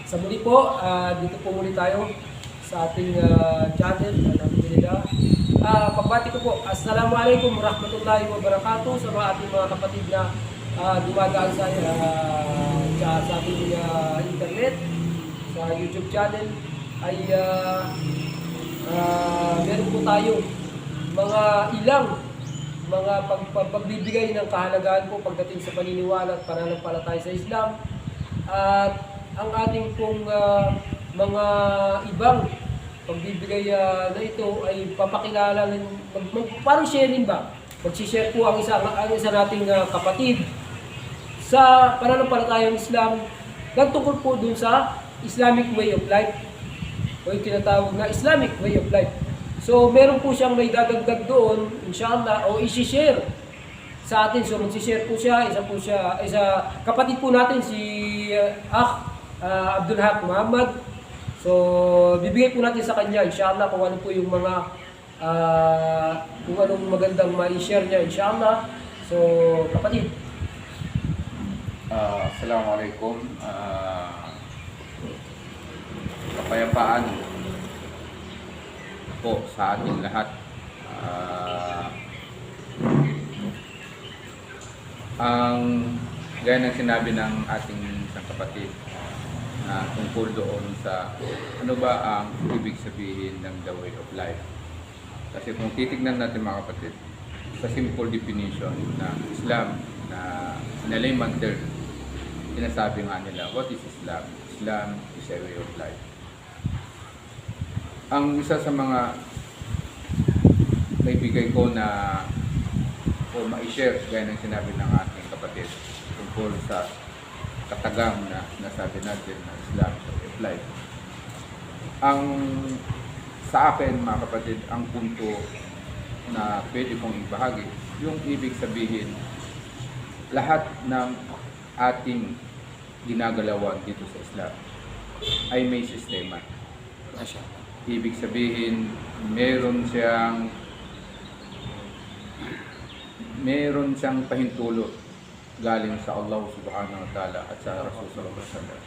Sa muli po, dito po muli tayo sa ating channel. Alhamdulillah. Pagbati ko po, Assalamualaikum warahmatullahi wabarakatuh sa mga ating mga kapatid na dumadaan sa ating internet, sa YouTube channel. Ay meron po tayo mga ilang mga pagbibigay ng kahalagahan po pagdating sa paniniwala at pananampalataya sa Islam. At ang ating pong mga ibang pagbibigay na ito ay papakilala ng parang sharing ba? Magsishare po ang isa nating kapatid sa pananampalatayang Islam tungkol po dun sa Islamic way of life o yung tinatawag na Islamic way of life. So meron po siyang may dadagdag doon, inshallah, o isi-share sa atin. So magsishare po siya, isa kapatid po natin si Abdul Haq Muhammad. So bibigay po natin sa kanya inshallah kung ano po yung mga kung anong magandang ma-share niya inshallah. So kapatid. Assalamualaikum. Kapayapaan po sa ating lahat. Ang gaya ng sinabi ng ating isang kapatid na tungkol doon sa ano ba ang ibig sabihin ng the way of life. Kasi kung titignan natin mga kapatid, sa simple definition ng Islam na layman term, sinasabi nga nila, what is Islam? Islam is a way of life. Ang isa sa mga naibigay ko na o ma-share gaya ng sinabi ng ating kapatid tungkol sa katagang na nasabi natin na Islam is a way of life. Ang sa akin mga kapatid, ang punto na pwede kong ibahagi, yung ibig sabihin lahat ng ating ginagalawan dito sa Islam ay may sistema. Ibig sabihin, meron siyang pahintulot galing sa Allah subhanahu wa ta'ala at sa Rasul sallallahu alaihi wasallam.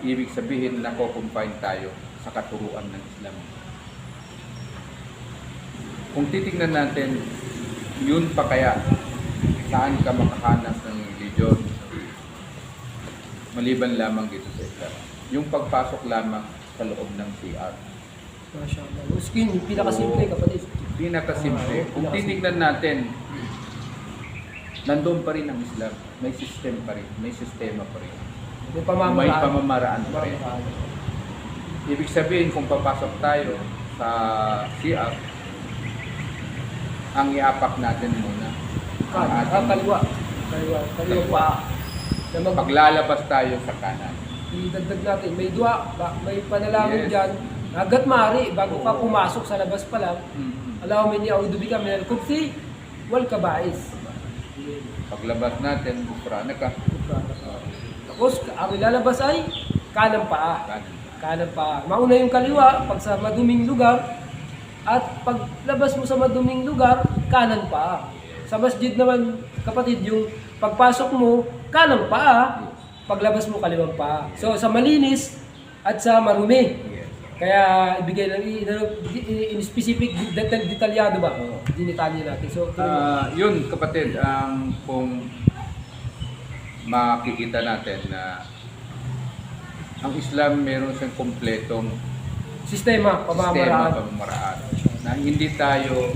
Ibig sabihin nako-confine tayo sa katuruan ng Islam. Kung titingnan natin, yun pa kaya saan ka makahanap ng religion maliban lamang dito sa Islam. Yung pagpasok lamang sa loob ng CR. Mashallah. Yung pinakasimple kapatid. Pinakasimple. Kung titignan natin, nandoon pa rin ang Islam. May system pa rin. May sistema pa rin. May pamamaraan pa rin. Ibig sabihin, kung papasok tayo sa CR, ang iapak natin muna. Kaliwa pa. Paglalabas tayo sa kanan. Idagdag natin, may panalangin dyan, hanggat maaari, bago ka pumasok sa labas pa lang, Allahumma inni a'udhu bika minal khubuthi wal kaba'is. Paglabas natin, bukrana ka. Tapos, ang ilalabas ay kanang paa. Kanang paa. Mauna yung kaliwa, pag sa maduming lugar, at paglabas mo sa maduming lugar, kanan paa. Sa masjid naman, kapatid, yung pagpasok mo, kanang paa. Paglabas mo kaliwang paa. So sa malinis at sa marumi. Kaya ibigay lang in specific detalyado ba? Dinitalye natin. So yun kapatid, ang kung makikita natin na ang Islam meron siyang kompletong sistema, pamamaraan na hindi tayo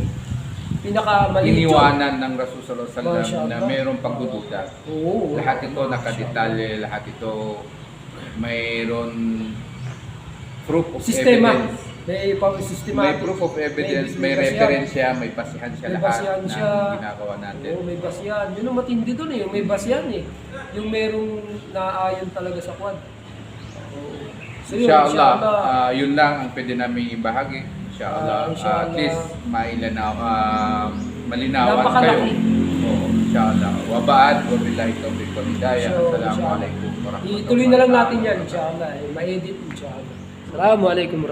iniwanan ng Rasul sallallahu alaihi wasallam na mayroong pagdududa. Lahat ito nakadetalye, lahat ito mayroon proof of evidence. May proof of evidence, may referensya, may basihan siya lahat ng ginagawa natin. May basihan. Yun ang matindi doon eh, may basihan eh. Yung merong naayon talaga sa kwan. So, inshallah, yun lang ang pwede namin ibahagi. Inshallah, at least malinawan kayo. Inshallah. Waba'ad, wabillahi tawfiq wal hidayah. Assalamualaikum warahmatullahi wabarakatuh. Ituloy na lang natin yan, inshallah. Ma-edit, inshallah. Assalamualaikum.